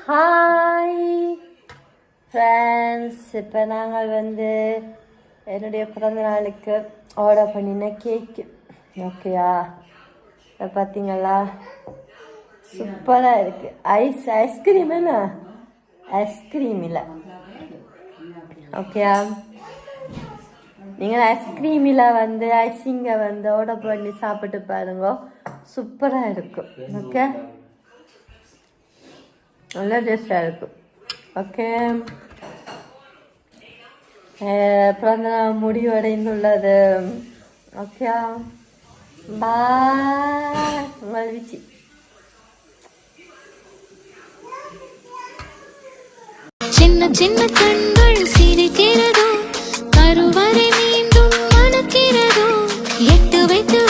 Hi friends, இப்போ நாங்கள் என்னுடைய பிறந்த நாளுக்கு ஆர்டர் பண்ணின கேக்கு. ஓகேயா, இதை பார்த்தீங்களா? சூப்பராக இருக்குது. ஐஸ்கிரீம் என்ன? ஐஸ்கிரீம் இல்லை. ஓகேயா, நீங்கள் ஐஸ்கிரீமில் ஐசிங்கை ஆர்டர் பண்ணி சாப்பிட்டு பாருங்க, சூப்பராக இருக்கும். ஓகே, நல்லா டேஸ்டாக இருக்கும். ஓகே, பிறந்த நாள் முடிவடைந்துள்ளது. ஓகே, பாய். உங்கள் வீச்சு சின்ன சின்ன கண்கள் சிரிக்கிறதோ, கருவறை மீண்டும் மணக்கிறதோ, எட்டு வைத்து